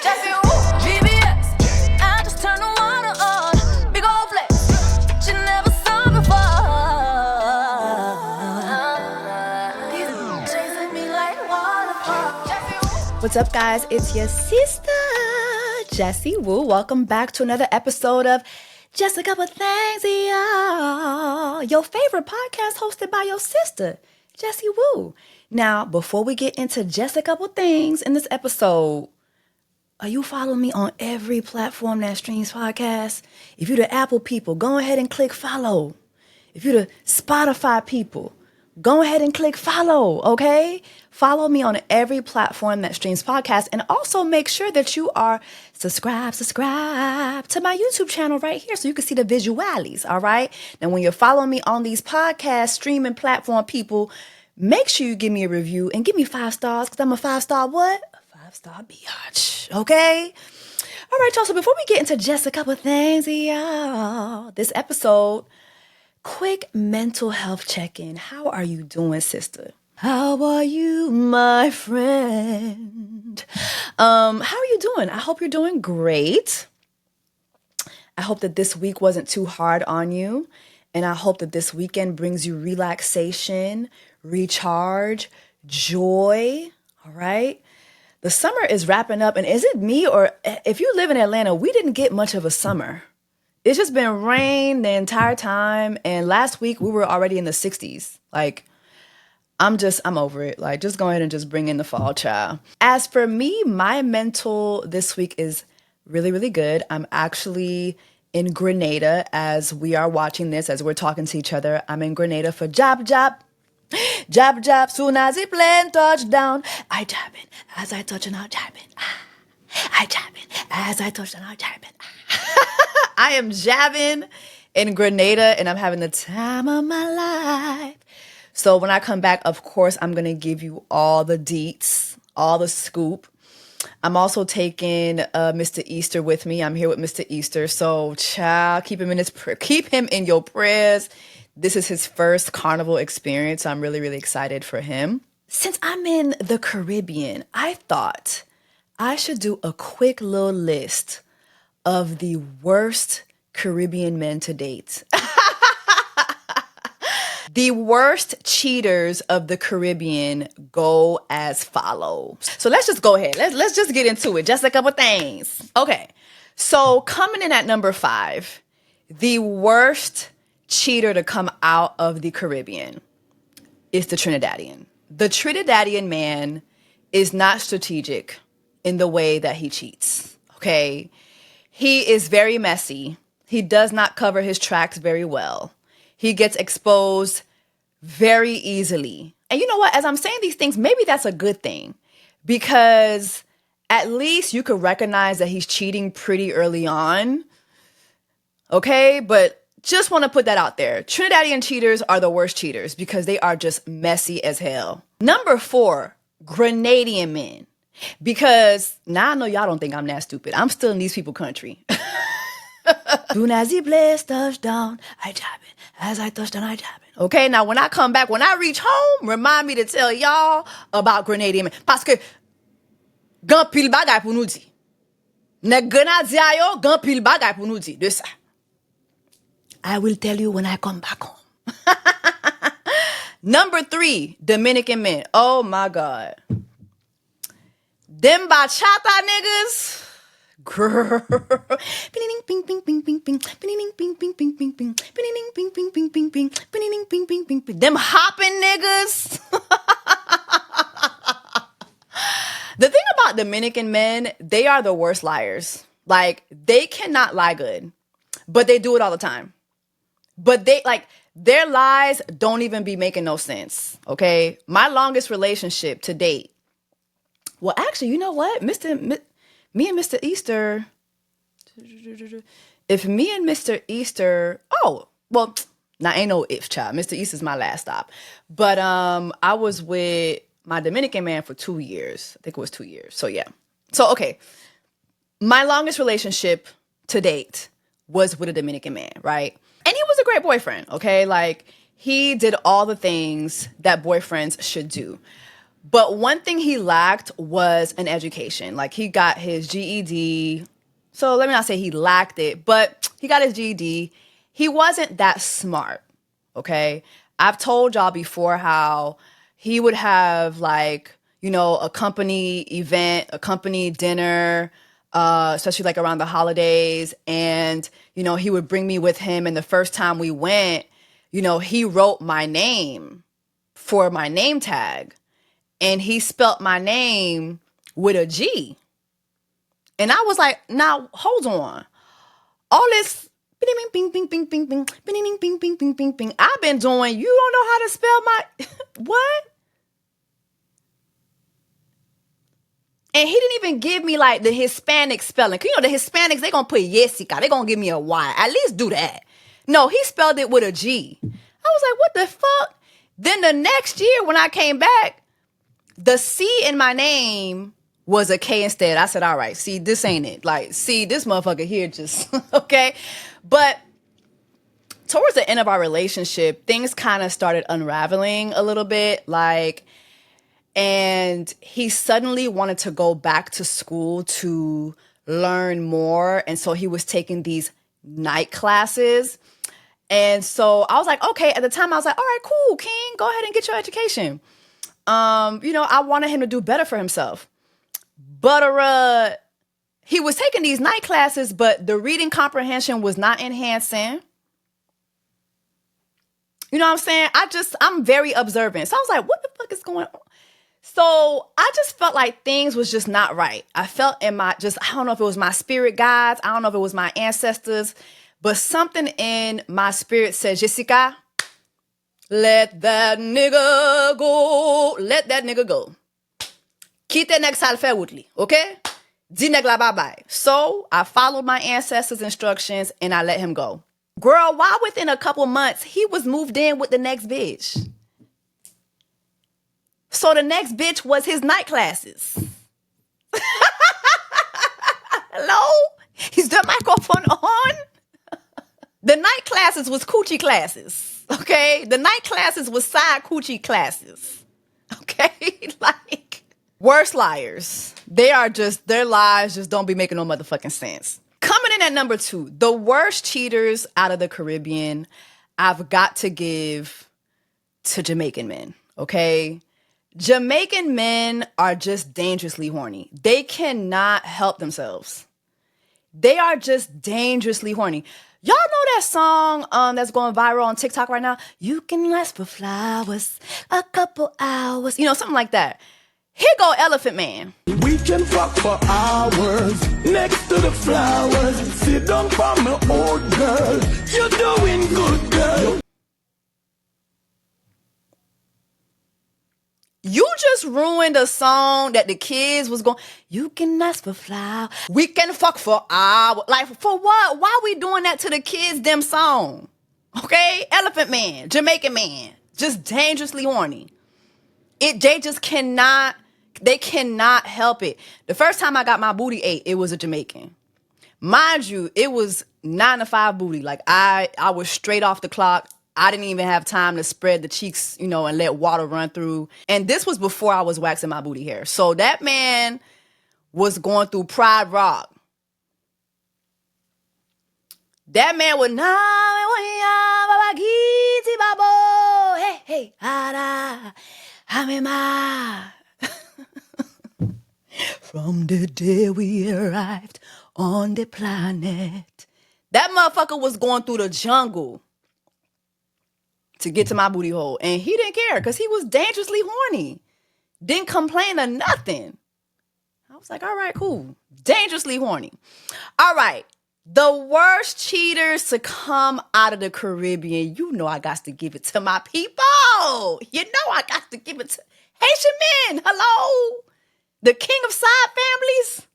Jessie, woo, VBS. I just turn the water on. Big old flex. She never saw before. These chasing me like waterfalls. Jessie, woo. What's up, guys? It's your sister, Jessie Woo. Welcome back to another episode of Just a Couple Things, y'all. Your favorite podcast hosted by your sister, Jessie Woo. Now, before we get into just a couple things in this episode, are you following me on every platform that streams podcasts? If you're the Apple people, go ahead and click follow. If you're the Spotify people, go ahead and click follow, okay? Follow me on every platform that streams podcasts, and also make sure that you are subscribe to my YouTube channel right here so you can see the visualities, all right? Now, when you're following me on these podcast streaming platform people, make sure you give me a review and give me 5 stars, because I'm a 5-star what? A 5-star biatch, okay? All right, y'all, so before we get into just a couple things, y'all, this episode, quick mental health check-in. How are you doing, sister? How are you, my friend? How are you doing? I hope you're doing great. I hope that this week wasn't too hard on you. And I hope that this weekend brings you relaxation, recharge, joy. All right? The summer is wrapping up. And is it me, or if you live in Atlanta, we didn't get much of a summer. It's just been rain the entire time. And last week we were already in the 60s. Like, I'm over it. Like, just go ahead and just bring in the fall, child. As for me, my mental this week is really, really good. I'm actually in Grenada as we are watching this, as we're talking to each other. I'm in Grenada for job. Jab, jab, soon as the plane touchdown. I jabbing as I touch and I jabbing. I jabbing as I touch and I jabbing. I am jabbing in Grenada and I'm having the time of my life. So when I come back, of course, I'm going to give you all the deets, all the scoop. I'm also taking Mr. Easter with me. I'm here with Mr. Easter. So, child, keep him in your prayers. This is his first carnival experience. I'm really, really excited for him. Since I'm in the Caribbean, I thought I should do a quick little list of the worst Caribbean men to date. The worst cheaters of the Caribbean go as follows. So let's just go ahead. Let's just get into it. Just a couple things. Okay. So coming in at number 5, the worst cheater to come out of the Caribbean is the Trinidadian. The Trinidadian man is not strategic in the way that he cheats. Okay. He is very messy. He does not cover his tracks very well. He gets exposed very easily. And you know what? As I'm saying these things, maybe that's a good thing, because at least you could recognize that he's cheating pretty early on. Okay? But just want to put that out there. Trinidadian cheaters are the worst cheaters because they are just messy as hell. Number 4, Grenadian men. Because now I know y'all don't think I'm that stupid. I'm still in these people country. Soon as the place touchdown, I jab it. As I touch down, I jab it. Okay, now when I come back, when I reach home, remind me to tell y'all about Grenadian men. Parce que gan pil bagay pou nou di. Nek Grenadien yo gan pil bagay pou nou di de sa. I will tell you when I come back home. Number 3, Dominican men. Oh my God. Them bachata niggas. Girl. Them hopping niggas. The thing about Dominican men, they are the worst liars. Like, they cannot lie good, but they do it all the time. But their lies don't even be making no sense. Okay. My longest relationship to date. Well, actually, you know what? Me and Mr. Easter, if me and Mr. Easter, now ain't no if, child. Mr. Easter's my last stop. But I was with my Dominican man for 2 years. I think it was 2 years. So yeah. So, okay. My longest relationship to date was with a Dominican man, right? And he was a great boyfriend, okay? Like, he did all the things that boyfriends should do. But one thing he lacked was an education. Like, he got his GED. So let me not say he lacked it, but he got his GED. He wasn't that smart, okay? I've told y'all before how he would have, like, you know, a company event, a company dinner, especially like around the holidays. And, you know, he would bring me with him. And the first time we went, you know, he wrote my name for my name tag. And he spelt my name with a G. And I was like, now, hold on. All this bing, bing, bing, bing, bing, bing, bing, bing, bing, bing, bing, bing. I've been doing, you don't know how to spell my, what? And he didn't even give me like the Hispanic spelling. You know, the Hispanics, they gonna put Jessica. They gonna give me a Y. At least do that. No, he spelled it with a G. I was like, what the fuck? Then the next year when I came back, the C in my name was a K instead. I said, all right, see, this ain't it. Like, see, this motherfucker here just, okay? But towards the end of our relationship, things kind of started unraveling a little bit. Like, and he suddenly wanted to go back to school to learn more. And so he was taking these night classes. And so I was like, okay, at the time I was like, all right, cool, King, go ahead and get your education. You know, I wanted him to do better for himself. But he was taking these night classes, but the reading comprehension was not enhancing. You know what I'm saying? I'm very observant. So I was like, what the fuck is going on? So I just felt like things was just not right. I felt in I don't know if it was my spirit guides. I don't know if it was my ancestors, but something in my spirit said, Jessica, let that nigga go. Let that nigga go. Quitte nèg ça le fait woutli, okay? Di nèg la bye-bye. So I followed my ancestors' instructions and I let him go. Girl, why within a couple months, he was moved in with the next bitch. So the next bitch was his night classes. Hello? Is the microphone on? The night classes was coochie classes, okay? The night classes was side coochie classes, okay? Like, worst liars. Their lies just don't be making no motherfucking sense. Coming in at number 2, the worst cheaters out of the Caribbean, I've got to give to Jamaican men, okay? Jamaican men are just dangerously horny. They cannot help themselves. They are just dangerously horny. Y'all know that song that's going viral on TikTok right now? You can ask for flowers a couple hours. You know, something like that. Here go Elephant Man. We can fuck for hours next to the flowers. Sit down for my old girl. You're doing good, girl. You just ruined a song that the kids was going, you can ask for flowers. We can fuck for hours. Like, for what? Why we doing that to the kids, them song? Okay? Elephant Man, Jamaican man, just dangerously horny. They just cannot help it. The first time I got my booty ate, it was a Jamaican. Mind you, it was 9 to 5 booty. Like, I was straight off the clock. I didn't even have time to spread the cheeks, you know, and let water run through. And this was before I was waxing my booty hair. So that man was going through Pride Rock. That man would from the day we arrived on the planet. That motherfucker was going through the jungle to get to my booty hole. And he didn't care because he was dangerously horny. Didn't complain or nothing. I was like, all right, cool. Dangerously horny. All right. The worst cheaters to come out of the Caribbean. You know I got to give it to my people. You know I got to give it to Haitian men. Hello? The king of side families.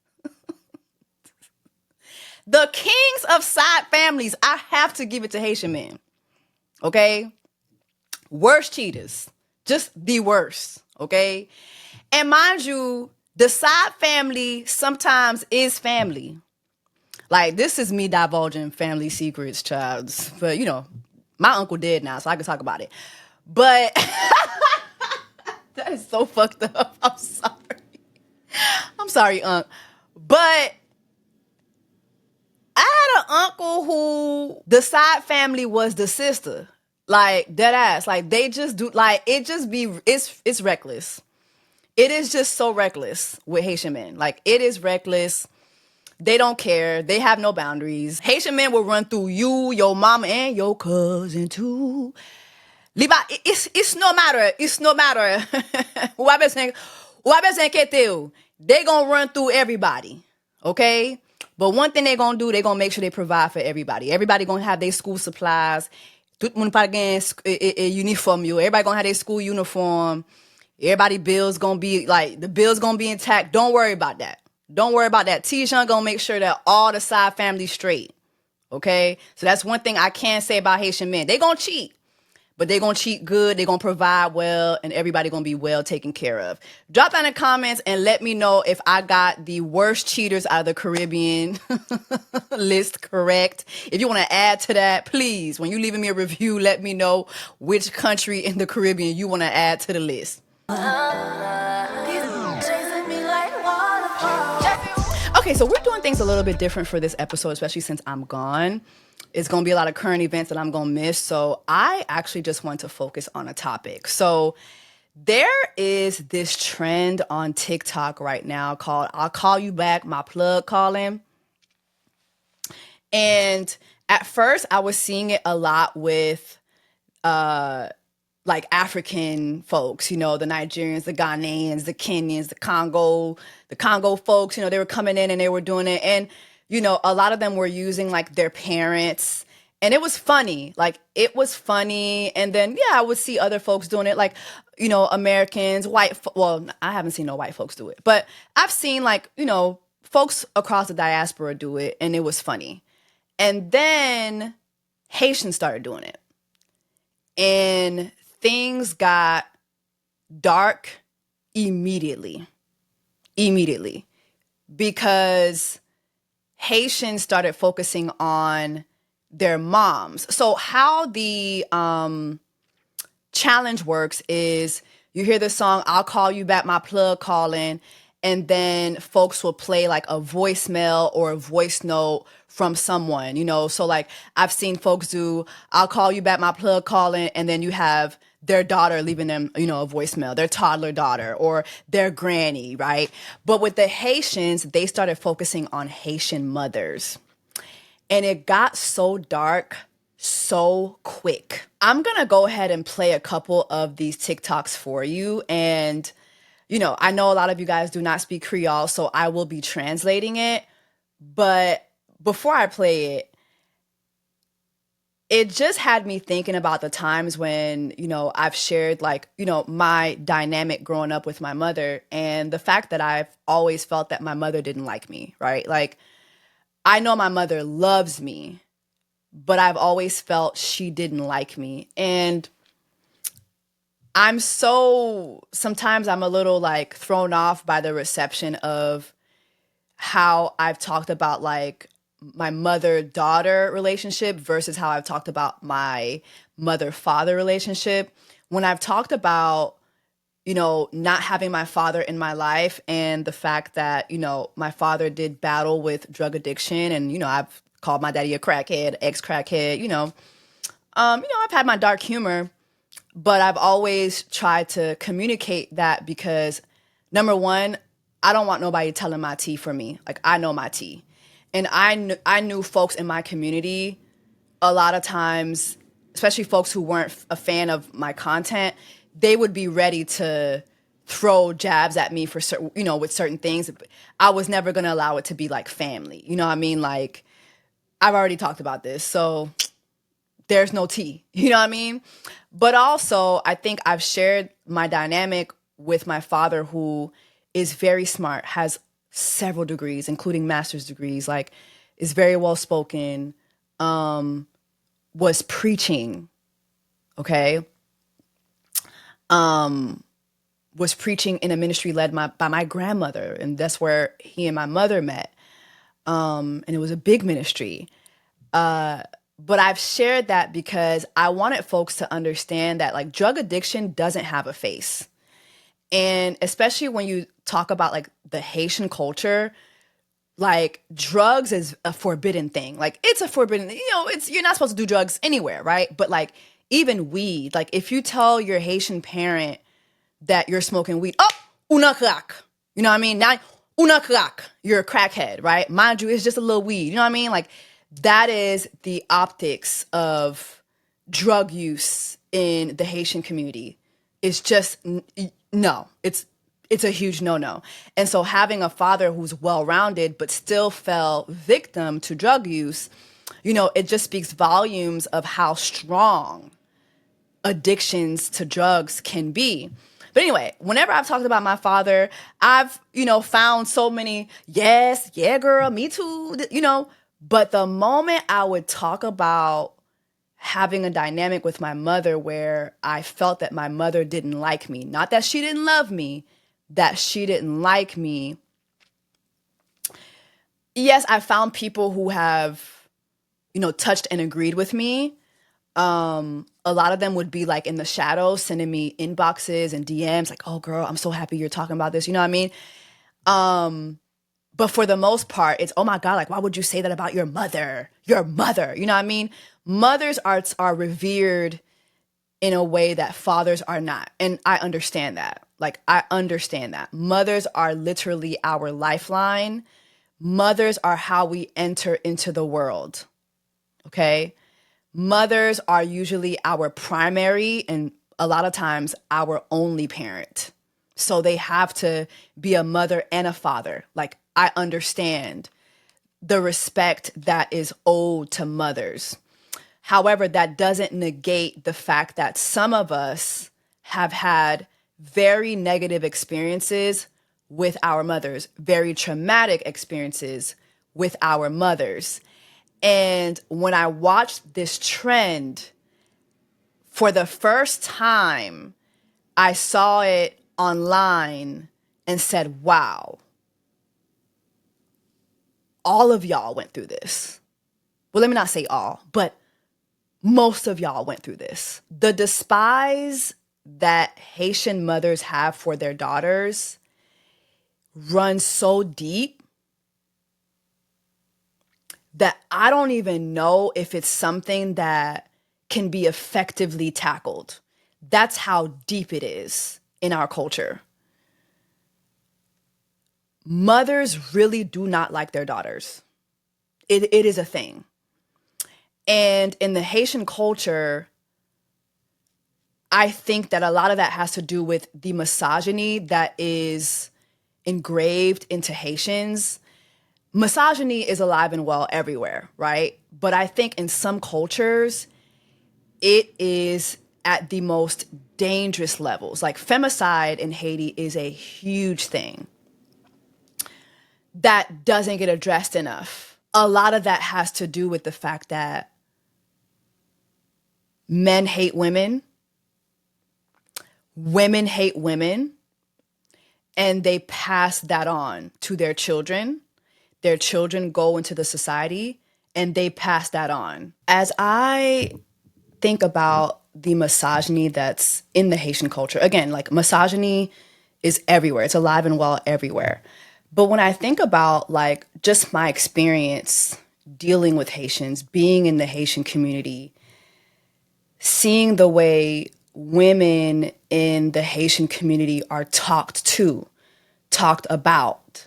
The kings of side families. I have to give it to Haitian men. Okay? Worst cheaters. Just the worst. Okay? And mind you, the side family sometimes is family. Like, this is me divulging family secrets, child. But, you know, my uncle dead now, so I can talk about it. But That is so fucked up. I'm sorry. I'm sorry, Unc. But I had an uncle who the side family was the sister. Like, dead ass. Like, they just do, like, it's reckless. It is just so reckless with Haitian men. Like, it is reckless. They don't care. They have no boundaries. Haitian men will run through you, your mama, and your cousin too. It's no matter. It's no matter. They gonna run through everybody. Okay? But one thing they gonna do, they gonna make sure they provide for everybody. Everybody gonna have their school supplies. Tout moun pa gen uniform yo. Everybody gonna have their school uniform. Everybody bills gonna be, like, the bills gonna be intact. Don't worry about that. Don't worry about that. Tijan gonna make sure that all the side family straight. Okay? So that's one thing I can say about Haitian men. They gonna cheat. But they gonna cheat good, they gonna provide well, and everybody gonna be well taken care of. Drop down in the comments and let me know if I got the worst cheaters out of the Caribbean list correct. If you wanna add to that, please, when you leaving me a review, let me know which country in the Caribbean you wanna add to the list. Okay, so we're doing things a little bit different for this episode, especially since I'm gone. It's going to be a lot of current events that I'm going to miss. So I actually just want to focus on a topic. So there is this trend on TikTok right now called I'll Call You Back, My Plug Calling. And at first I was seeing it a lot with like African folks, you know, the Nigerians, the Ghanaians, the Kenyans, the Congo folks, you know, they were coming in and they were doing it. And, you know, a lot of them were using like their parents, and it was funny. Like, it was funny. And then, yeah, I would see other folks doing it, like, you know, Americans, well, I haven't seen no white folks do it, but I've seen, like, you know, folks across the diaspora do it, and it was funny. And then Haitians started doing it, and things got dark immediately, because Haitians started focusing on their moms. So how the challenge works is you hear the song, I'll Call You Back, My Plug Calling, and then folks will play like a voicemail or a voice note from someone, you know? So like I've seen folks do, I'll Call You Back, My Plug Calling, and then you have their daughter leaving them, you know, a voicemail, their toddler daughter or their granny, right? But with the Haitians, they started focusing on Haitian mothers. And it got so dark so quick. I'm going to go ahead and play a couple of these TikToks for you. And, you know, I know a lot of you guys do not speak Creole, so I will be translating it. But before I play it, it just had me thinking about the times when, you know, I've shared like, you know, my dynamic growing up with my mother, and the fact that I've always felt that my mother didn't like me, right? Like, I know my mother loves me, but I've always felt she didn't like me. And sometimes I'm a little like thrown off by the reception of how I've talked about like my mother-daughter relationship versus how I've talked about my mother-father relationship. When I've talked about, you know, not having my father in my life and the fact that, you know, my father did battle with drug addiction, and, you know, I've called my daddy a crackhead, ex-crackhead, you know, I've had my dark humor, but I've always tried to communicate that because, number one, I don't want nobody telling my tea for me. Like, I know my tea. And I knew folks in my community a lot of times, especially folks who weren't a fan of my content, they would be ready to throw jabs at me for certain, you know, with certain things. I was never going to allow it to be like family. You know what I mean? Like, I've already talked about this, so there's no tea. You know what I mean? But also, I think I've shared my dynamic with my father, who is very smart, has several degrees, including master's degrees, like is very well spoken, was preaching, okay? Was preaching in a ministry led by my grandmother, and that's where he and my mother met. And it was a big ministry. But I've shared that because I wanted folks to understand that like drug addiction doesn't have a face. And especially when you talk about like the Haitian culture, like drugs is a forbidden thing. Like it's a forbidden, you're not supposed to do drugs anywhere, right? But like even weed, like if you tell your Haitian parent that you're smoking weed, oh, una crack. You know what I mean? Now, una crack, you're a crackhead, right? Mind you, it's just a little weed. You know what I mean? Like that is the optics of drug use in the Haitian community. It's just, no, it's a huge no-no. And so having a father who's well-rounded but still fell victim to drug use, it just speaks volumes of how strong addictions to drugs can be. But anyway, whenever I've talked about my father, I've, found so many, yes, yeah, girl, me too, But the moment I would talk about having a dynamic with my mother where I felt that my mother didn't like me, not that she didn't love me, that she didn't like me. Yes, I found people who have, touched and agreed with me. A lot of them would be like in the shadows, sending me inboxes and DMs like, oh girl, I'm so happy you're talking about this. You know what I mean? But for the most part, it's, oh my God, like, why would you say that about your mother? Your mother, you know what I mean? Mothers are revered in a way that fathers are not. And I understand that. Like, I understand that. Mothers are literally our lifeline. Mothers are how we enter into the world. Okay? Mothers are usually our primary and a lot of times our only parent. So they have to be a mother and a father. Like, I understand the respect that is owed to mothers. However, that doesn't negate the fact that some of us have had very negative experiences with our mothers, very traumatic experiences with our mothers. And when I watched this trend, for the first time, I saw it online and said, wow, all of y'all went through this. Well, let me not say all, but most of y'all went through this. The despise that Haitian mothers have for their daughters runs so deep that I don't even know if it's something that can be effectively tackled. That's how deep it is in our culture. Mothers really do not like their daughters. It is a thing. And in the Haitian culture, I think that a lot of that has to do with the misogyny that is engraved into Haitians. Misogyny is alive and well everywhere, right? But I think in some cultures, it is at the most dangerous levels. Like femicide in Haiti is a huge thing that doesn't get addressed enough. A lot of that has to do with the fact that men hate women, women hate women, and they pass that on to their children. Their children go into the society and they pass that on. As I think about the misogyny that's in the Haitian culture, again, like misogyny is everywhere. It's alive and well everywhere. But when I think about like just my experience dealing with Haitians, being in the Haitian community, seeing the way women in the Haitian community are talked to, talked about,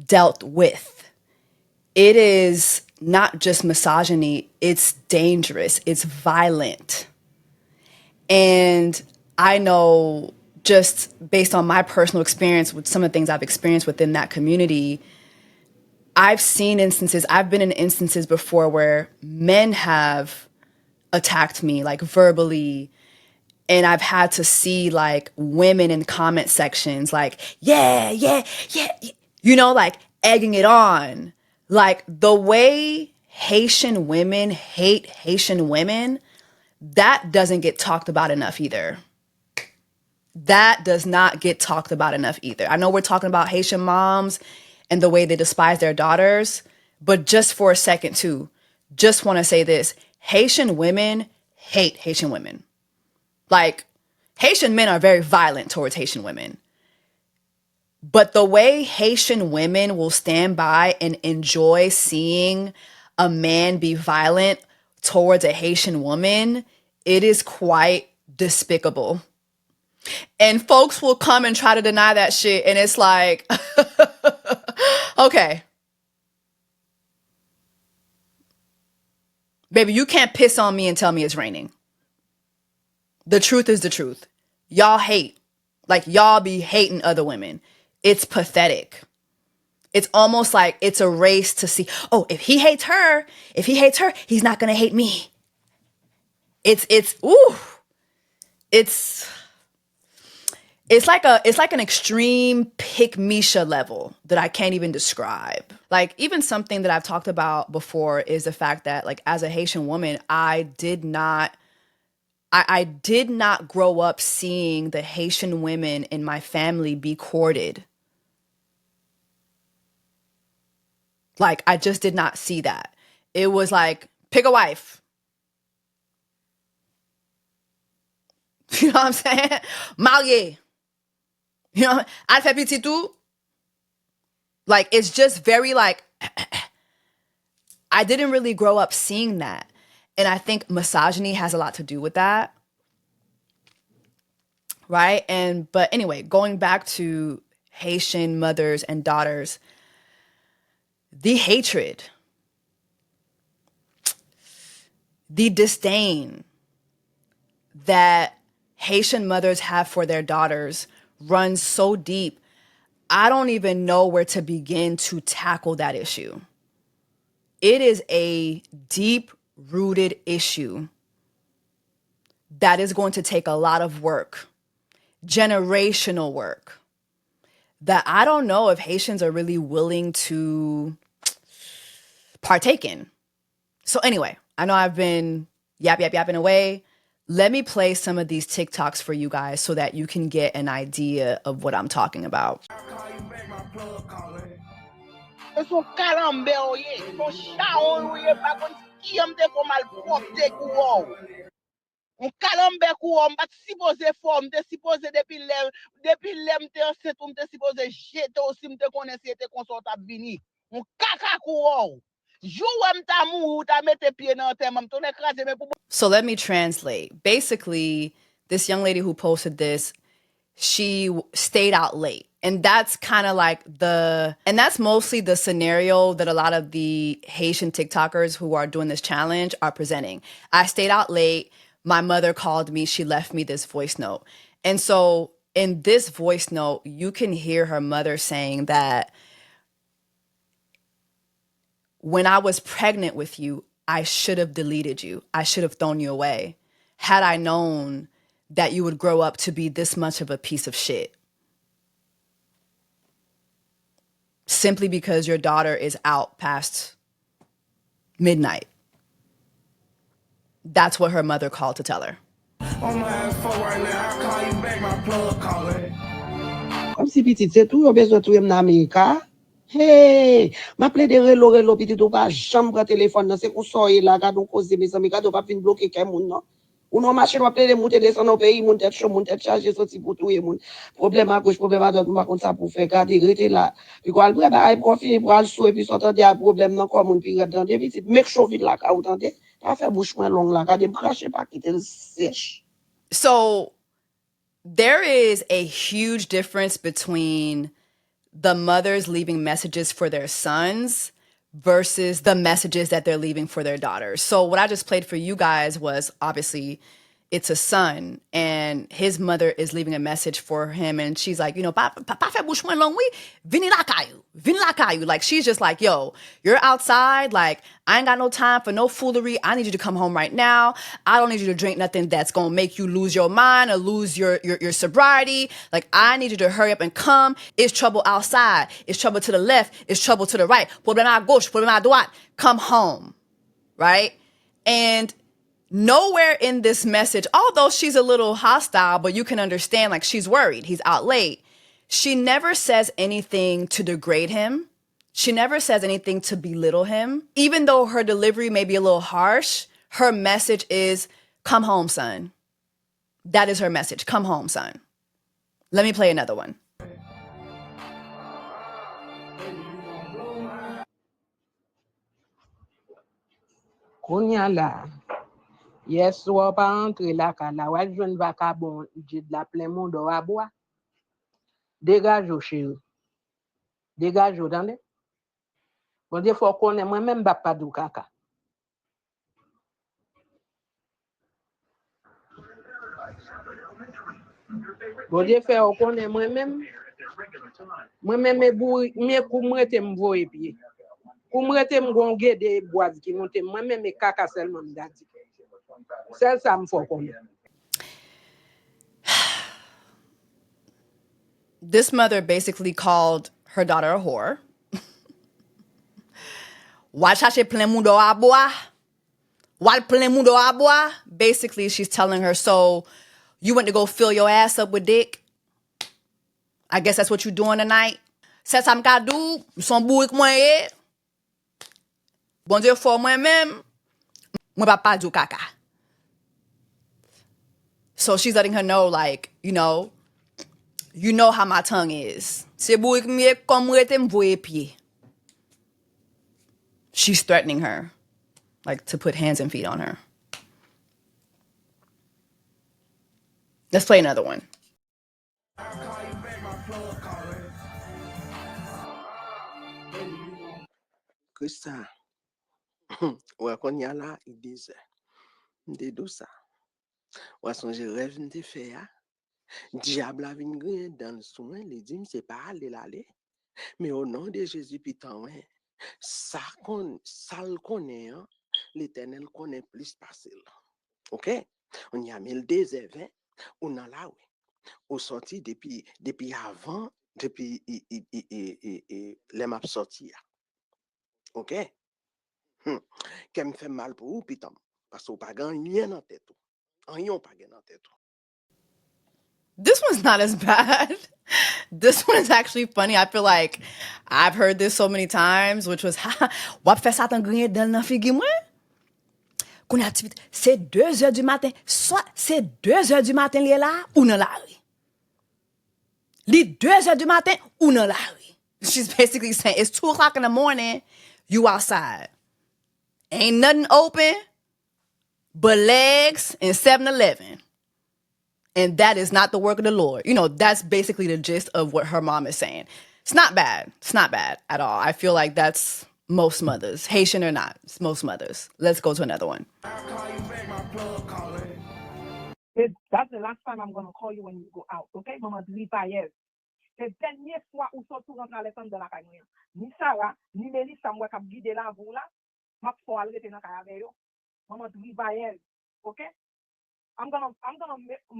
dealt with, it is not just misogyny, it's dangerous, it's violent. And I know just based on my personal experience with some of the things I've experienced within that community, I've seen instances, I've been in instances before where men have attacked me like verbally, and I've had to see like women in comment sections like, yeah, like egging it on. Like the way Haitian women hate Haitian women, that doesn't get talked about enough either. That does not get talked about enough either. I know we're talking about Haitian moms and the way they despise their daughters, but just for a second too, just want to say this. Haitian women hate Haitian women. Like, Haitian men are very violent towards Haitian women. But the way Haitian women will stand by and enjoy seeing a man be violent towards a Haitian woman, it is quite despicable. And folks will come and try to deny that shit. And it's like, okay. Baby, you can't piss on me and tell me it's raining. The truth is the truth. Y'all hate. Like, y'all be hating other women. It's pathetic. It's almost like it's a race to see, oh, if he hates her, he's not going to hate me. It's like an extreme pick-Misha level that I can't even describe. Like, even something that I've talked about before is the fact that, like, as a Haitian woman, I did not grow up seeing the Haitian women in my family be courted. Like, I just did not see that. It was like, pick a wife. You know what I'm saying? Marié. You know, al fait petit tout. Like, it's just very like, I didn't really grow up seeing that. And I think misogyny has a lot to do with that. Right? But anyway, going back to Haitian mothers and daughters, the hatred, the disdain that Haitian mothers have for their daughters runs so deep, I don't even know where to begin to tackle that issue. It is a deep-rooted issue that is going to take a lot of work, generational work, that I don't know if Haitians are really willing to partake in. So anyway, I know I've been yapping away. Let me play some of these TikToks for you guys so that you can get an idea of what I'm talking about. So let me translate. Basically, this young lady who posted this, she stayed out late. And that's kind of like that's mostly the scenario that a lot of the Haitian TikTokers who are doing this challenge are presenting. I stayed out late. My mother called me. She left me this voice note. And so in this voice note, you can hear her mother saying that when I was pregnant with you, I should have deleted you. I should have thrown you away. Had I known that you would grow up to be this much of a piece of shit. Simply because your daughter is out past midnight. That's what her mother called to tell her. On my ass for right now, I'll call you back, my plug calling. Comme si petit c'est tout, yo besoin tout en Amérique. Hey, m'a ple de relo petit tout pas chambre téléphone non c'est qu'on soye là ka donc cause mes amis ka do pas fin bloquer quelqu'un moun non. Ou non marché doit ple de monter descendre au pays moun tête chaud moun tête chargé sorti pour tout moun. Problème à gauche, problème à droite, pas comme ça pour faire garder rester là. Puis quoi le préparer profil pour aller souer puis s'entendre des problème non comme moun puis dans des petites make sure vite là ka entendre. Pas faire bouche moins long là ka de cracher pas quitter sèche. So there is a huge difference between the mothers leaving messages for their sons versus the messages that they're leaving for their daughters. So what I just played for you guys was obviously it's a son and his mother is leaving a message for him and she's like, you know, like she's just like, yo, you're outside, like I ain't got no time for no foolery. I need you to come home right now. I don't need you to drink nothing that's gonna make you lose your mind or lose your sobriety. Like I need you to hurry up and come. It's trouble outside. It's trouble to the left. It's trouble to the right. Problème à gauche, problème à droite. Come home, right? And nowhere in this message, although she's a little hostile, but you can understand, like, she's worried. He's out late. She never says anything to degrade him. She never says anything to belittle him. Even though her delivery may be a little harsh, her message is, come home, son. That is her message. Come home, son. Let me play another one. Kounya la, yes, ou pa entre la ka la, wè jwen vagabond, di de la plein monde à boire. Dégage au chéri. Dégage au, tande? Bon Dieu, faut qu'on ait moi-même pas de caca. Bon Dieu, fait qu'on ait moi-même me bourri, me koumrete m'voye pied. Koumrete m'gon gede boise qui monte moi-même me caca seulement m'dati. Celle ça me faut qu'on ait. This mother basically called her daughter a whore. Wal chache plein moun do a boire. Wal plein moun do a boire. Basically, she's telling her, so you went to go fill your ass up with dick? I guess that's what you're doing tonight. C'est ça m'ka dou, son bourrique mwen Bon Dieu, for moi-même, mwen pas du caca. So she's letting her know, like, you know how my tongue is. C'est bourrique mwen comme rete m'voye pied. She's threatening her, like, to put hands and feet on her. Let's play another one. Krista, ouais, qu'on y a là, il disait, m'de dou ça. Ouais, son je rêve m'te fait, hein. Diable a vin gagner dans le soin, il dit, c'est pas aller. Mais au nom de Jésus, putain, ouais, ça le connaît, hein. L'Éternel connaît plus facile. OK? On y a mis le désert, on a là, oui. Au sorti depuis avant, depuis les maps sortis. OK? Qu'elle me fait mal pour vous, putain. Parce qu'on pas gagné dans tête. Rien pas gagné dans tête. This one's not as bad. This one is actually funny. I feel like I've heard this so many times, which was, wap fè satan gagné dans nan figi mwen? Qu'on a c'est 2 heures du matin. Soit c'est 2 heures du matin, li est là, ou nan la rue. Li 2 heures du matin, ou nan la rue. She's basically saying, it's 2 o'clock in the morning, you outside. Ain't nothing open but legs and 7-Eleven. And that is not the work of the Lord. You know, that's basically the gist of what her mom is saying. It's not bad. It's not bad at all. I feel like that's most mothers, Haitian or not, it's most mothers. Let's go to another one. That's the last time I'm going to call you when you go out, okay? Maman, dis pas yes. C'est la dernière fois où tu rentres à l'école de la caille. Ni Sarah, ni Mélissa, moi, qui guide la vous là, ma foi, elle était dans la caille. Maman, dis pas yes, okay? I'm gonna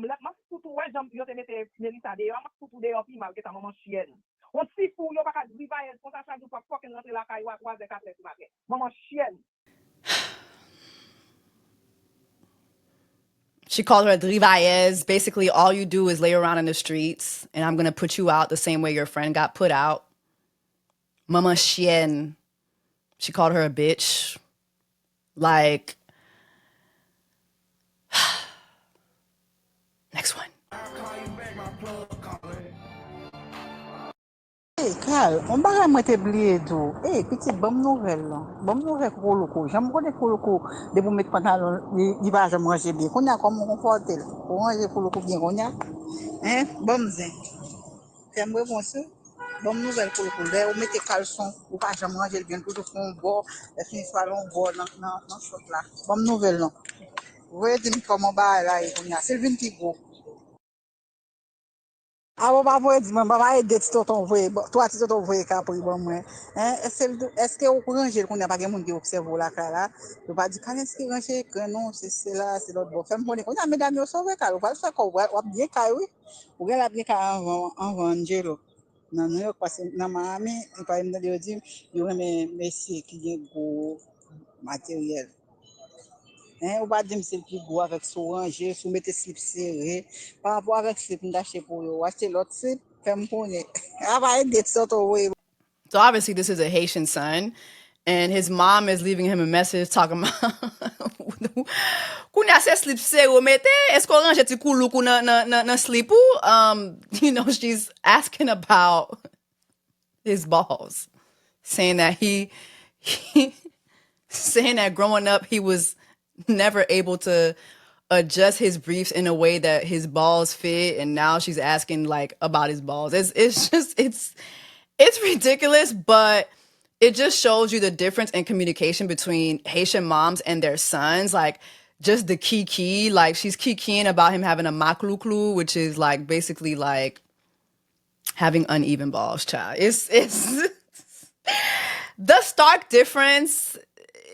let my foot away jump yo te mette Melissa de yo ma foot de yo pi mal que ta maman chienne. On si fou yo pa ka driver pour ça chaque jour pas fucking rentrer la caille wa 3 4 du matin. Maman chienne. She called her a drivailleuse. Basically, all you do is lay around in the streets, and I'm going to put you out the same way your friend got put out. Mama chienne. She called her a bitch. Like, next one. Hey, Carl, on va mettre oublier tout. Hey, petite bonne nouvelle là. Bonne nouvelle pour le coup. J'aime connaître pour le coup de vous mettre pantalon, il va jamais manger bien. Qu'on a comme conforté. Pour manger pour le coup bien qu'on a. Hein, bon zin. J'aimerais bon ça. Bonne nouvelle pour le coup. Là, on mettez caleçon, ou pas jamais manger bien tout fond bord, et finir par long bord dans ce là. Bonne nouvelle là. Vous voyez comment bah là, on a Sylvine qui gros. Ah bon, bah, vous dites, bah, aider si ton voyez, toi, si ton voyez capri, bon, moi. Hein, est-ce que vous rangez qu'on n'a pas de monde qui observe la là? Vous pas dire, quand est-ce qu'il range, que non, c'est là, c'est l'autre bon. Femme, on a mesdames, vous savez, car vous va faire quoi, vous bien car oui. Vous allez bien car en Angelo. Non, non, parce que dans Miami, il pas me dire, il y a mes messieurs qui ont gros matériel. Hein, on va dire que c'est plus gros avec son ranger, sous mettre slip serré, par rapport avec slip d'acheter pour vous, acheter l'autre slip, faire me connaître. Ah, va aider ça ton way. So obviously this is a Haitian son, and his mom is leaving him a message talking about Kuna se slip se ou mette, est-ce qu'on range ti koulou kou na slip ou? You know, she's asking about his balls, saying that he saying that growing up he was never able to adjust his briefs in a way that his balls fit, and now she's asking like about his balls. It's ridiculous, but it just shows you the difference in communication between Haitian moms and their sons. Like just the kiki, like she's kikiing about him having a makluklu, which is like basically like having uneven balls, child. It's the stark difference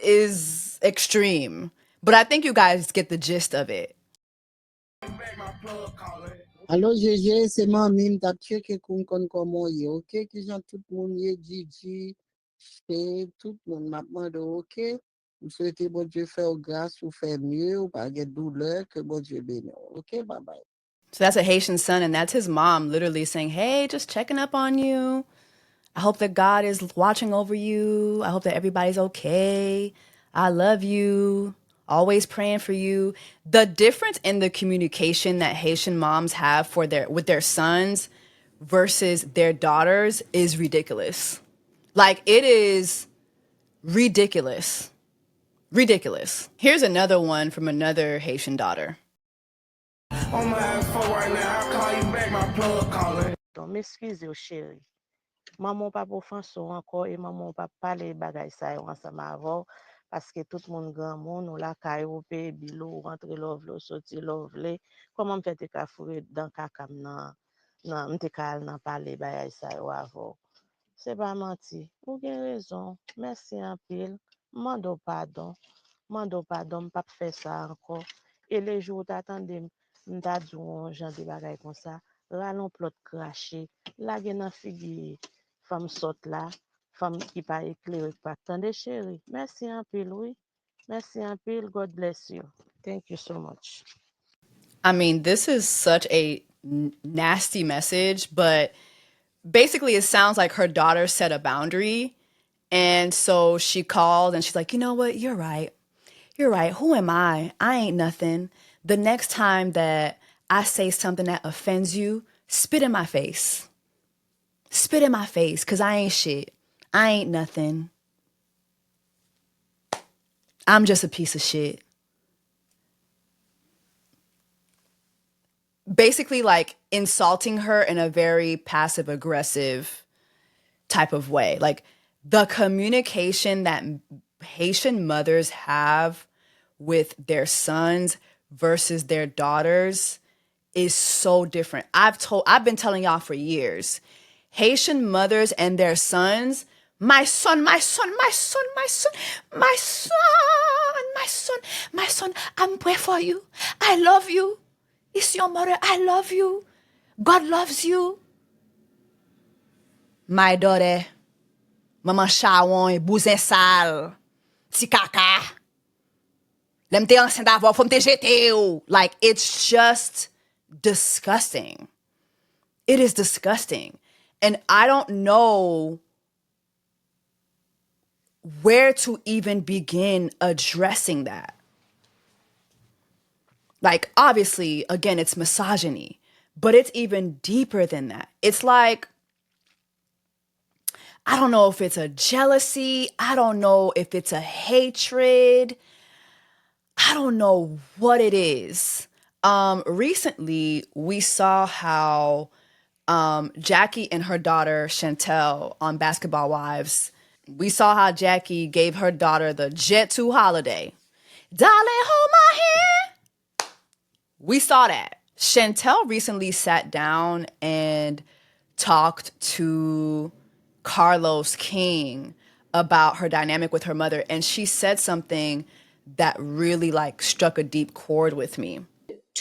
is extreme, but I think you guys get the gist of it. Alors, c'est mamie, t'as checké comment y ok? Qui sont tout le monde y Gigi, c'est tout le monde m'a demandé, ok? Vous souhaitez bon Dieu faire grâce ou faire mieux ou pas de douleur que bon Dieu bénisse. Ok, bye bye. So that's a Haitian son, and that's his mom literally saying, hey, just checking up on you. I hope that God is watching over you. I hope that everybody's okay. I love you. Always praying for you. The difference in the communication that Haitian moms have with their sons versus their daughters is ridiculous. Like, it is ridiculous. Ridiculous. Here's another one from another Haitian daughter. On my phone right now, I'll call you back, my plug calling. Donc, m'excuse, chérie. Maman pas pour François encore et maman pas parler bagay ça ensemble avant parce que tout le monde grand monde ou la caille ou paye bilo rentrer love sortir love comment me fait te kafourer dans kakam nan m'te kal nan parler bagay ça avant c'est pas menti ou gen raison merci en pile mando pardon pas faire ça encore et les jours t'attendais m'ta dit on gens de bagay comme ça rallon plot craché la gen nan figure femme saute là, femme qui pas éclairée pas attendez chérie. Merci un peu, oui. Merci un peu. God bless you. Thank you so much. I mean, this is such a nasty message, but basically it sounds like her daughter set a boundary. And so she called and she's like, you know what? You're right. You're right. Who am I? I ain't nothing. The next time that I say something that offends you, spit in my face. Spit in my face, because I ain't shit. I ain't nothing. I'm just a piece of shit. Basically, like insulting her in a very passive aggressive type of way. Like the communication that Haitian mothers have with their sons versus their daughters is so different. I've been telling y'all for years. Haitian mothers and their sons, my son, I'm praying for you. I love you. It's your mother. I love you. God loves you. My daughter, maman chawon, bousin sale, ti kaka. Lem te enceinte d'avant, faut me jeter ou. Like, it's just disgusting. It is disgusting. And I don't know where to even begin addressing that. Like, obviously, again, it's misogyny, but it's even deeper than that. It's like, I don't know if it's a jealousy. I don't know if it's a hatred. I don't know what it is. Recently, we saw how Jackie and her daughter Chantel on Basketball Wives, we saw how Jackie gave her daughter the Jet 2 holiday. Darling, hold my hand. We saw that. Chantel recently sat down and talked to Carlos King about her dynamic with her mother, and she said something that really like struck a deep chord with me.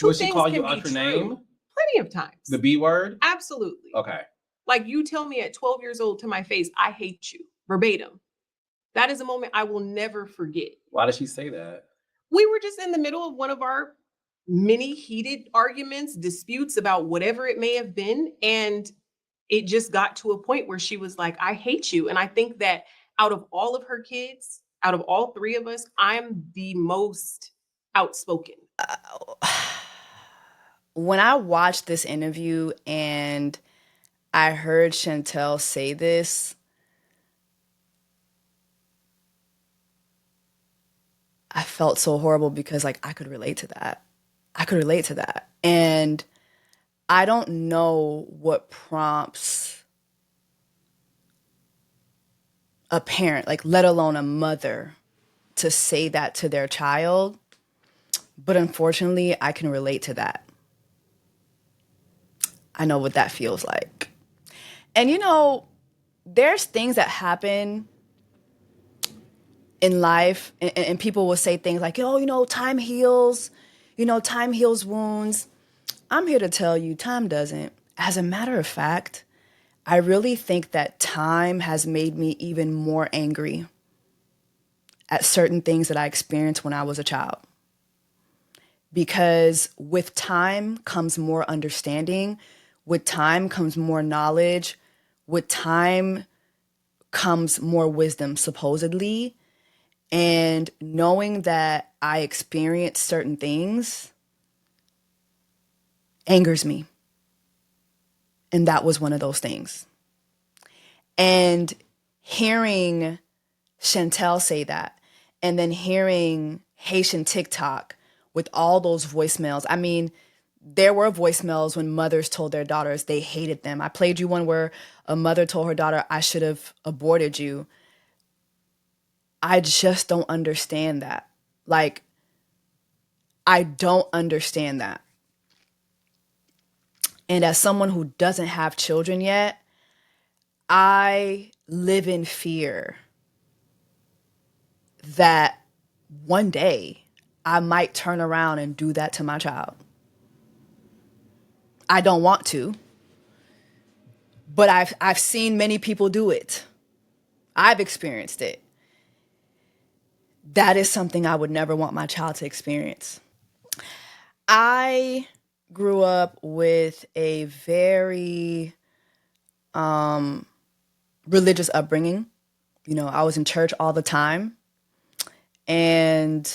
Will she call you out your name? Plenty of times. The B word? Absolutely. Okay. Like you tell me at 12 years old to my face, I hate you, verbatim. That is a moment I will never forget. Why did she say that? We were just in the middle of one of our many heated arguments, disputes about whatever it may have been. And it just got to a point where she was like, I hate you. And I think that out of all of her kids, out of all three of us, I'm the most outspoken. When I watched this interview and I heard Chantel say this, felt so horrible because like I could relate to that. I could relate to that. And I don't know what prompts a parent, like let alone a mother, to say that to their child. But unfortunately, I can relate to that. I know what that feels like. And you know, there's things that happen in life, and people will say things like, oh, you know, time heals wounds. I'm here to tell you, time doesn't. As a matter of fact, I really think that time has made me even more angry at certain things that I experienced when I was a child. Because with time comes more understanding, with time comes more knowledge, with time comes more wisdom, supposedly. And knowing that I experienced certain things angers me. And that was one of those things. And hearing Chantel say that, and then hearing Haitian TikTok with all those voicemails. I mean, there were voicemails when mothers told their daughters they hated them. I played you one where a mother told her daughter, I should have aborted you. I just don't understand that. Like, I don't understand that. And as someone who doesn't have children yet, I live in fear that one day I might turn around and do that to my child. I don't want to, but I've seen many people do it. I've experienced it. That is something I would never want my child to experience. I grew up with a very religious upbringing. You know, I was in church all the time. And,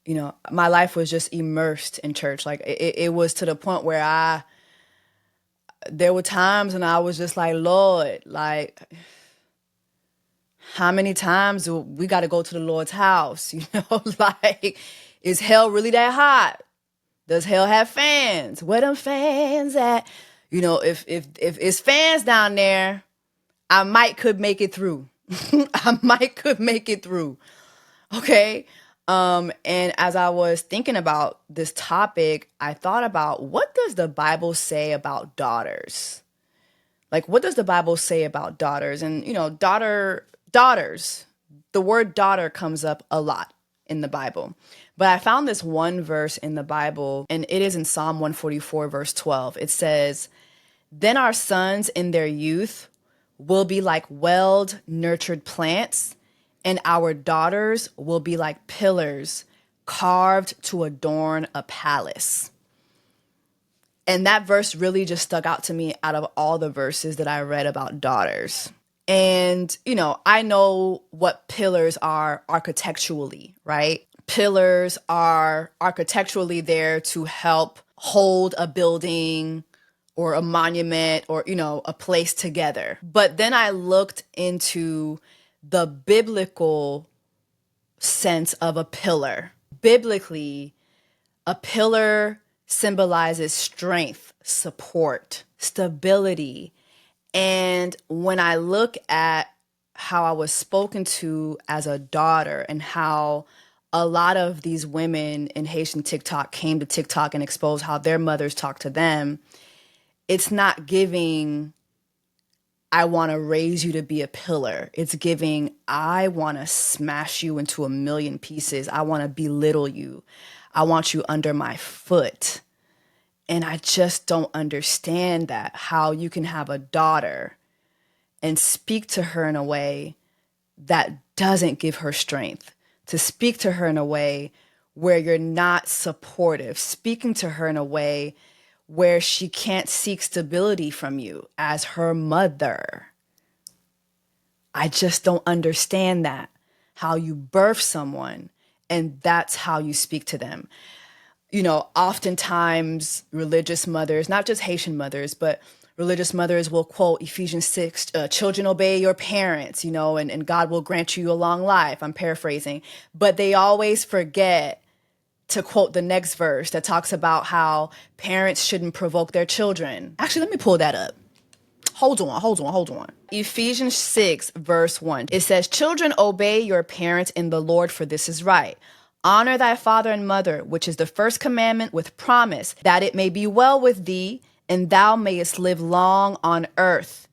you know, my life was just immersed in church. Like it was to the point where there were times when I was just like, Lord, like, how many times do we got to go to the Lord's house? You know, like, is hell really that hot? Does hell have fans? Where them fans at? You know, if it's fans down there, I might could make it through. I might could make it through. Okay. And as I was thinking about this topic, I thought about, what does the Bible say about daughters? Like, what does the Bible say about daughters? And, you know, daughters, the word daughter comes up a lot in the Bible. But I found this one verse in the Bible, and it is in Psalm 144, verse 12. It says, then our sons in their youth will be like well-nurtured plants, and our daughters will be like pillars carved to adorn a palace. And that verse really just stuck out to me out of all the verses that I read about daughters. And, you know, I know what pillars are architecturally, right? Pillars are architecturally there to help hold a building or a monument or, you know, a place together. But then I looked into the biblical sense of a pillar. Biblically, a pillar symbolizes strength, support, stability. And when I look at how I was spoken to as a daughter and how a lot of these women in Haitian TikTok came to TikTok and exposed how their mothers talk to them, it's not giving, I want to raise you to be a pillar. It's giving, I want to smash you into a million pieces. I want to belittle you. I want you under my foot. And I just don't understand that, how you can have a daughter and speak to her in a way that doesn't give her strength, to speak to her in a way where you're not supportive, speaking to her in a way where she can't seek stability from you as her mother. I just don't understand that, how you birth someone and that's how you speak to them. You know, oftentimes religious mothers, not just Haitian mothers, but religious mothers will quote Ephesians 6, children obey your parents, and God will grant you a long life. I'm paraphrasing, but they always forget to quote the next verse that talks about how parents shouldn't provoke their children. Actually, let me pull that up. Hold on. Ephesians 6, verse 1. It says, children, obey your parents in the Lord, for this is right. Honor thy father and mother, which is the first commandment with promise, that it may be well with thee, and thou mayest live long on earth.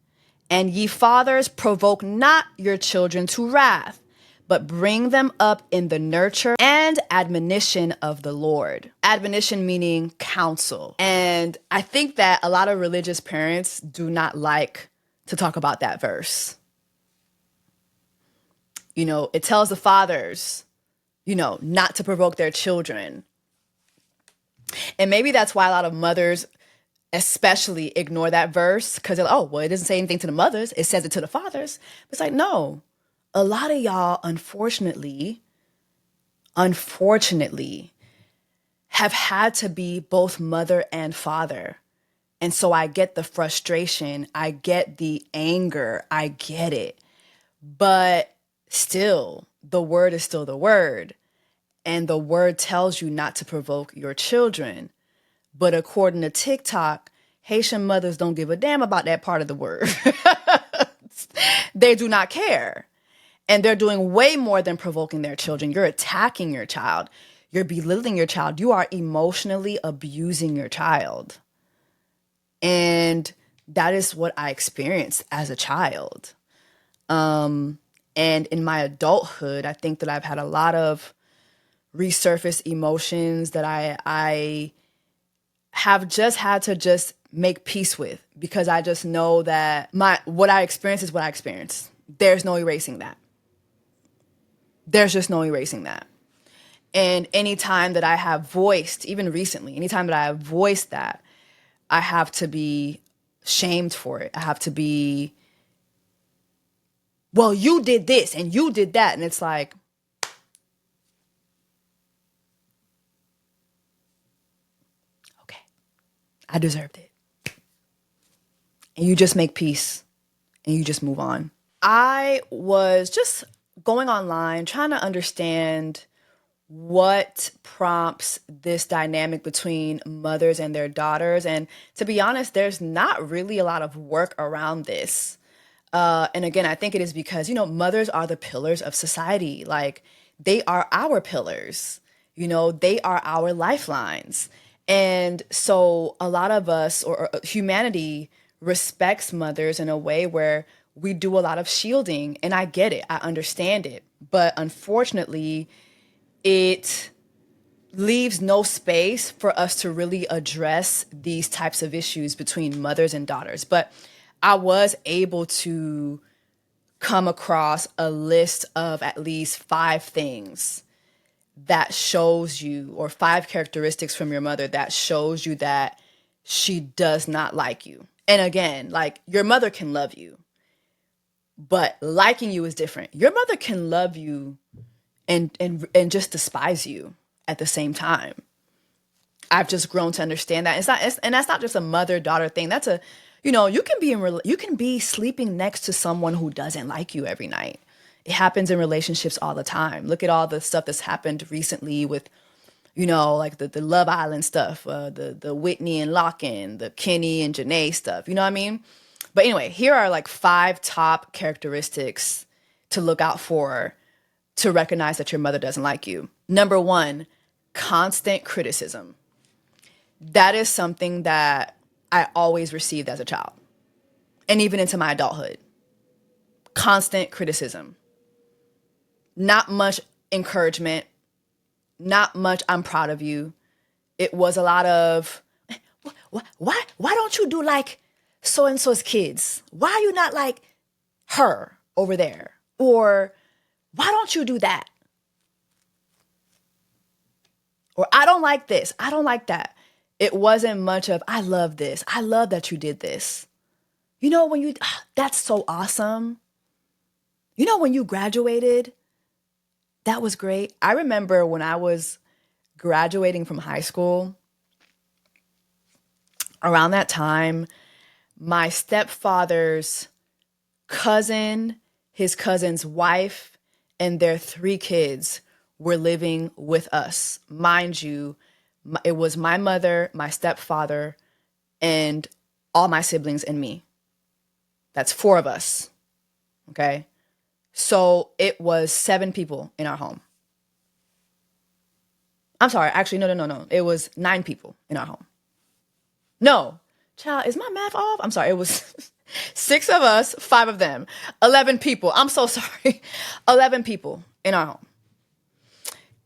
And ye fathers, provoke not your children to wrath, but bring them up in the nurture and admonition of the Lord. Admonition meaning counsel. And I think that a lot of religious parents do not like to talk about that verse. It tells the fathers, not to provoke their children. And maybe that's why a lot of mothers especially ignore that verse, because they're like, oh, well, it doesn't say anything to the mothers. It says it to the fathers. It's like, no. A lot of y'all, unfortunately, have had to be both mother and father. And so I get the frustration. I get the anger. I get it. But still, the word is still the word. And the word tells you not to provoke your children. But according to TikTok, Haitian mothers don't give a damn about that part of the word. They do not care. And they're doing way more than provoking their children. You're attacking your child. You're belittling your child. You are emotionally abusing your child. And that is what I experienced as a child. And in my adulthood, I think that I've had a lot of resurfaced emotions that I have just had to just make peace with, because I just know that what I experience is what I experience. There's no erasing that. There's just no erasing that. And anytime that I have voiced, even recently, anytime that I have voiced that, I have to be shamed for it. I have to be, well, you did this and you did that. And it's like, okay, I deserved it. And you just make peace and you just move on. I was just going online trying to understand what prompts this dynamic between mothers and their daughters. And to be honest, there's not really a lot of work around this. And again, I think it is because, mothers are the pillars of society. Like, they are our pillars. They are our lifelines. And so a lot of us, or humanity, respects mothers in a way where we do a lot of shielding. And I get it. I understand it. But unfortunately, it leaves no space for us to really address these types of issues between mothers and daughters. But I was able to come across a list of at least 5 things that shows you, or 5 characteristics from your mother that shows you that she does not like you. And again, like, your mother can love you, but liking you is different. Your mother can love you and just despise you at the same time. I've just grown to understand that. And that's not just a mother-daughter thing. That's a, you can be sleeping next to someone who doesn't like you every night. It happens in relationships all the time. Look at all the stuff that's happened recently with, like the Love Island stuff, the Whitney and Locken, the Kenny and Janae stuff. You know what I mean? But anyway, here are like 5 top characteristics to look out for to recognize that your mother doesn't like you. Number 1, constant criticism. That is something that I always received as a child, and even into my adulthood. Constant criticism. Not much encouragement. Not much, I'm proud of you. It was a lot of, why don't you do like so-and-so's kids? Why are you not like her over there? Or why don't you do that? Or I don't like this. I don't like that. It wasn't much of, I love this. I love that you did this. That's so awesome. When you graduated, that was great. I remember when I was graduating from high school, around that time, my stepfather's cousin, his cousin's wife, and their 3 kids were living with us. Mind you, it was my mother, my stepfather, and all my siblings and me. That's 4 of us. Okay. So it was 7 people in our home. I'm sorry. Actually, no. It was 9 people in our home. No. Child, is my math off? I'm sorry. It was 6 of us, 5 of them, 11 people. I'm so sorry. 11 people in our home.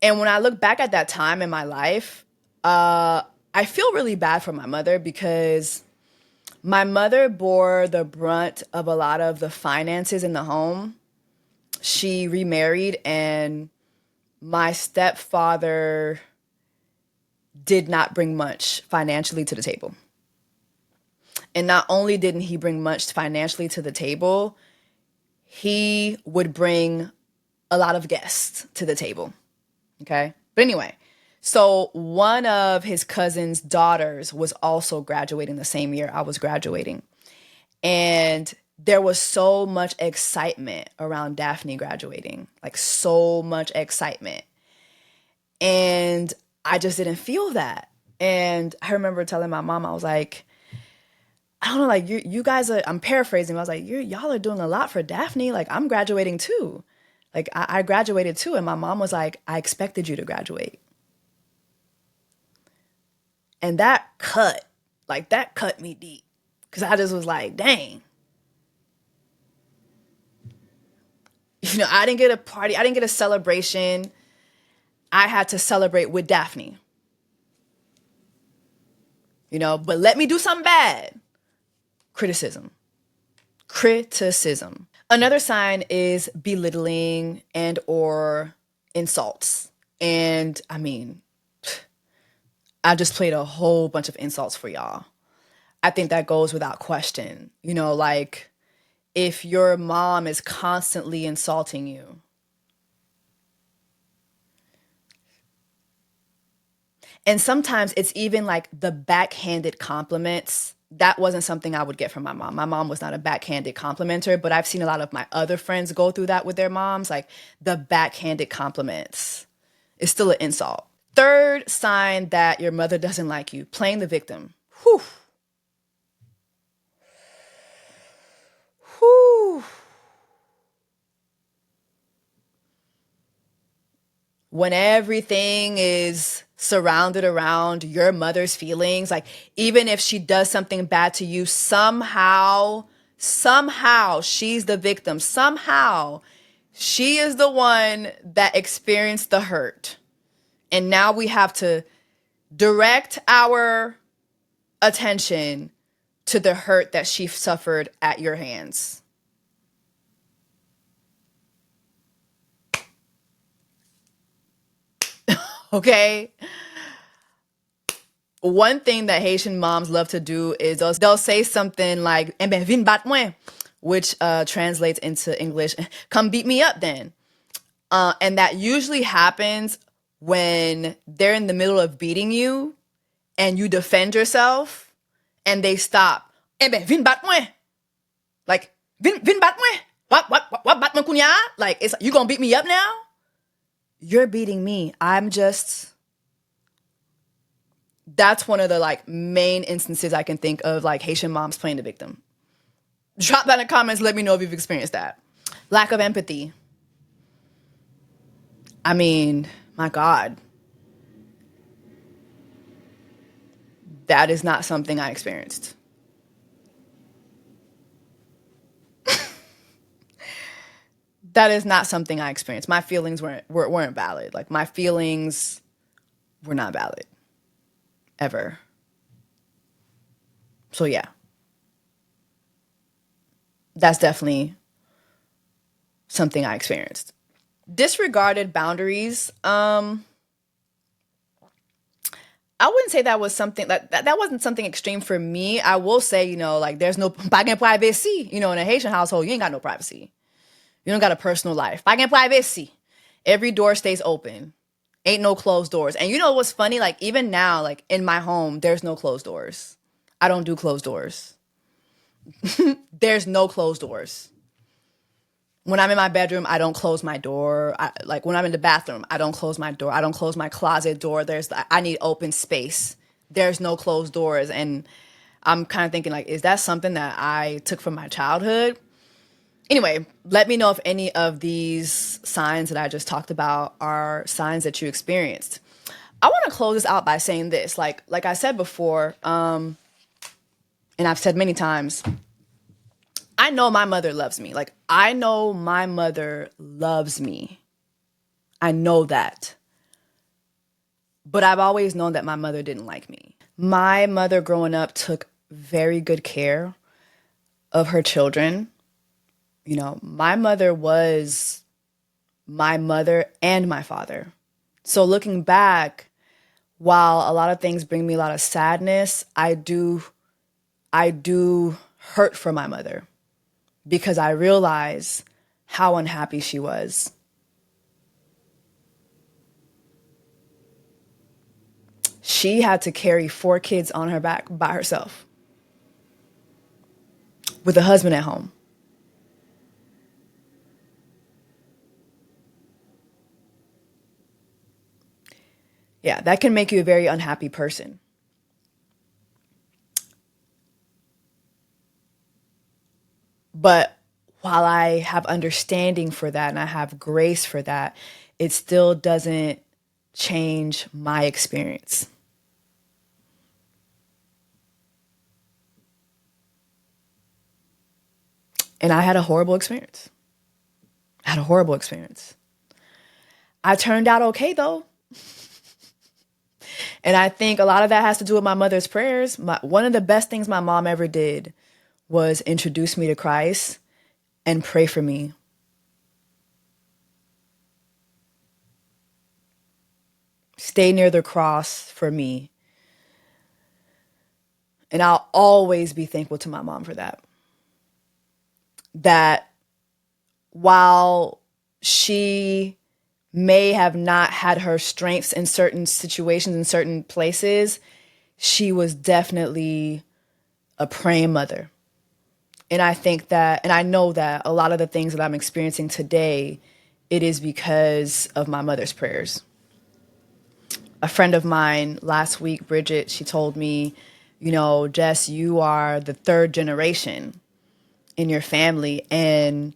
And when I look back at that time in my life, I feel really bad for my mother because my mother bore the brunt of a lot of the finances in the home. She remarried, and my stepfather did not bring much financially to the table. And not only didn't he bring much financially to the table, he would bring a lot of guests to the table. Okay? But anyway, so one of his cousin's daughters was also graduating the same year I was graduating. And there was so much excitement around Daphne graduating, like so much excitement. And I just didn't feel that. And I remember telling my mom, I was like, I don't know, like you guys are, I'm paraphrasing, I was like, y'all are doing a lot for Daphne. Like I'm graduating too. Like I graduated too. And my mom was like, I expected you to graduate. And that cut me deep. Cause I just was like, dang. You know, I didn't get a party. I didn't get a celebration. I had to celebrate with Daphne. You know, but let me do something bad. Criticism. Another sign is belittling and or insults. And I mean, I just played a whole bunch of insults for y'all. I think that goes without question. You know, like if your mom is constantly insulting you, and sometimes it's even like the backhanded compliments. That wasn't something I would get from my mom. My mom was not a backhanded complimenter, but I've seen a lot of my other friends go through that with their moms, like the backhanded compliments. It's still an insult. Third sign that your mother doesn't like you, playing the victim. Whew. When everything is surrounded around your mother's feelings, like even if she does something bad to you, somehow she's the victim. Somehow she is the one that experienced the hurt. And now we have to direct our attention to the hurt that she suffered at your hands. Okay? One thing that Haitian moms love to do is they'll say something like, "Eh ben, vin bat moi," which translates into English, "Come beat me up then." And that usually happens when they're in the middle of beating you and you defend yourself and they stop. "Eh ben, vin bat moi." Like, vin bat moi. What bat moi kunya? Like, it's you gonna beat me up now? You're beating me. That's one of the like main instances I can think of, like Haitian moms playing the victim. Drop that in the comments. Let me know if you've experienced that. Lack of empathy. I mean, my God. That is not something I experienced. That is not something I experienced. My feelings weren't valid. Like my feelings were not valid. Ever. So yeah. That's definitely something I experienced. Disregarded boundaries. I wouldn't say that was something that wasn't something extreme for me. I will say, you know, like there's no privacy. You know, in a Haitian household, you ain't got no privacy. You don't got a personal life. Privacy. Every door stays open. Ain't no closed doors. And you know what's funny? Like even now, like in my home, there's no closed doors. I don't do closed doors. there's no closed doors. When I'm in my bedroom, I don't close my door. Like when I'm in the bathroom, I don't close my door. I don't close my closet door. I need open space. There's no closed doors. And I'm kind of thinking like, is that something that I took from my childhood? Anyway, let me know if any of these signs that I just talked about are signs that you experienced. I want to close this out by saying this. Like I said before, and I've said many times, I know my mother loves me. Like, I know my mother loves me. I know that. But I've always known that my mother didn't like me. My mother growing up took very good care of her children. You know, my mother was my mother and my father. So looking back, while a lot of things bring me a lot of sadness, I do hurt for my mother because I realize how unhappy she was. She had to carry 4 kids on her back by herself with a husband at home. Yeah, that can make you a very unhappy person. But while I have understanding for that and I have grace for that, it still doesn't change my experience. And I had a horrible experience. I turned out okay, though. And I think a lot of that has to do with my mother's prayers. One of the best things my mom ever did was introduce me to Christ and pray for me. Stay near the cross for me. And I'll always be thankful to my mom for that. That while she may have not had her strengths in certain situations, in certain places, she was definitely a praying mother. And I think that, and I know that a lot of the things that I'm experiencing today, it is because of my mother's prayers. A friend of mine last week, Bridget, she told me, you know, Jess, you are the 3rd generation in your family, and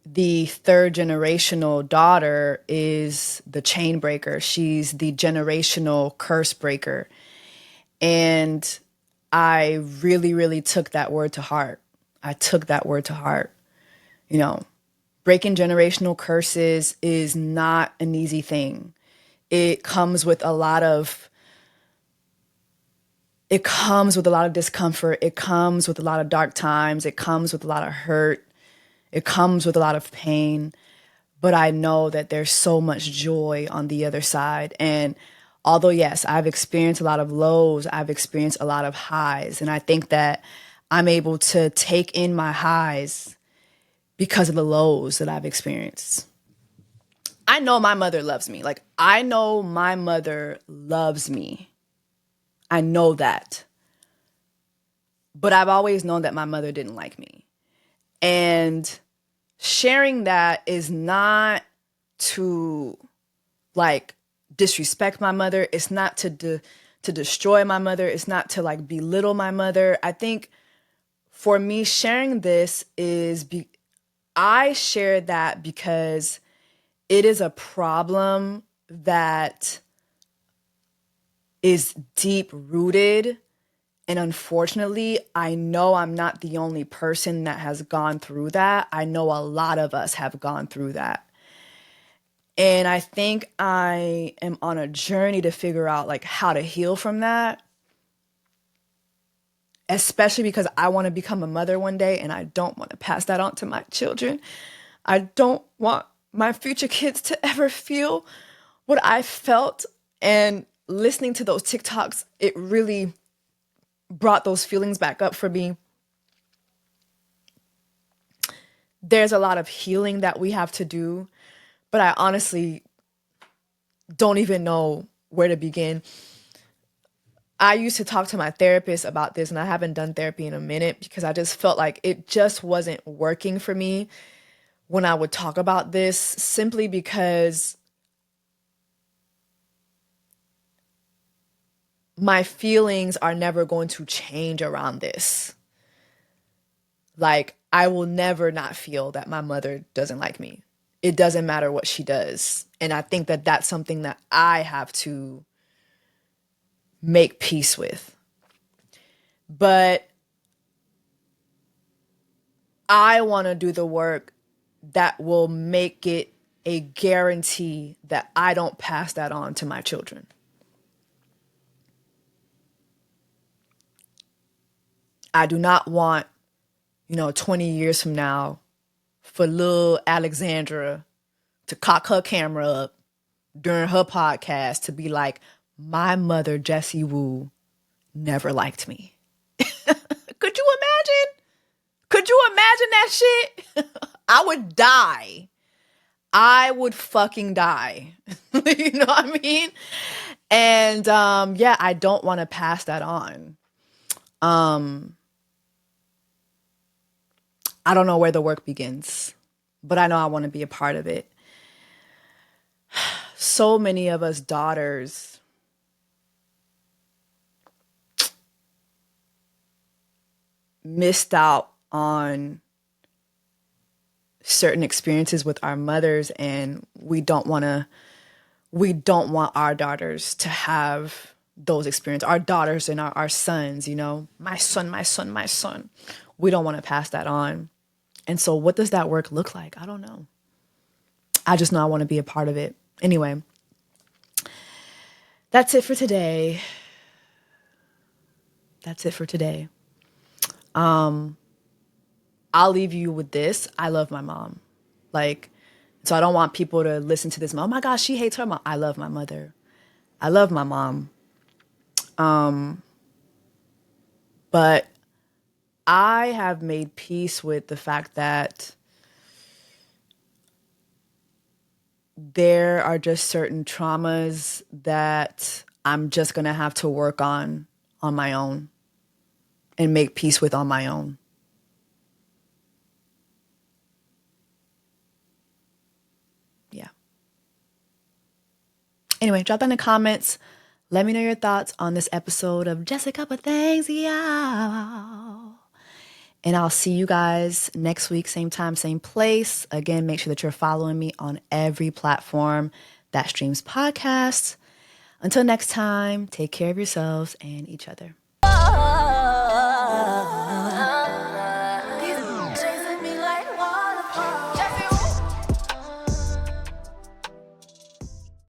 the 3rd generational daughter is the chain breaker. She's the generational curse breaker. And I really, really took that word to heart. You know, breaking generational curses is not an easy thing. It comes with a lot of discomfort. It comes with a lot of dark times. It comes with a lot of hurt. It comes with a lot of pain. But I know that there's so much joy on the other side. And although, yes, I've experienced a lot of lows, I've experienced a lot of highs. And I think that I'm able to take in my highs because of the lows that I've experienced. I know my mother loves me. Like, I know my mother loves me. I know that. But I've always known that my mother didn't like me. And sharing that is not to, like, disrespect my mother. It's not to destroy my mother. It's not to, like, belittle my mother. I think for me, sharing this is, I share that because it is a problem that is deep rooted. And unfortunately, I know I'm not the only person that has gone through that. I know a lot of us have gone through that. And I think I am on a journey to figure out, like, how to heal from that. Especially because I want to become a mother one day and I don't want to pass that on to my children. I don't want my future kids to ever feel what I felt. And listening to those TikToks, it really brought those feelings back up for me. There's a lot of healing that we have to do, but I honestly don't even know where to begin. I used to talk to my therapist about this, and I haven't done therapy in a minute because I just felt like it just wasn't working for me when I would talk about this, simply because my feelings are never going to change around this. Like, I will never not feel that my mother doesn't like me. It doesn't matter what she does. And I think that that's something that I have to make peace with. But I want to do the work that will make it a guarantee that I don't pass that on to my children. I do not want, 20 years from now for little Alexandra to cock her camera up during her podcast to be like, my mother, Jessie Woo, never liked me. Could you imagine? Could you imagine that shit? I would die. I would fucking die. You know what I mean? And yeah, I don't want to pass that on. I don't know where the work begins, but I know I want to be a part of it. So many of us daughters missed out on certain experiences with our mothers, and we don't want our daughters to have those experiences. Our daughters and our sons, my son. We don't want to pass that on. And so what does that work look like? I don't know. I just know I want to be a part of it. Anyway, that's it for today. I'll leave you with this. I love my mom. So I don't want people to listen to this. Oh my gosh, she hates her mom. I love my mother. I love my mom. But I have made peace with the fact that there are just certain traumas that I'm just going to have to work on my own and make peace with on my own. Yeah. Anyway, drop down in the comments. Let me know your thoughts on this episode of Just a Couple Things, y'all. And I'll see you guys next week, same time, same place. Again, make sure that you're following me on every platform that streams podcasts. Until next time, take care of yourselves and each other.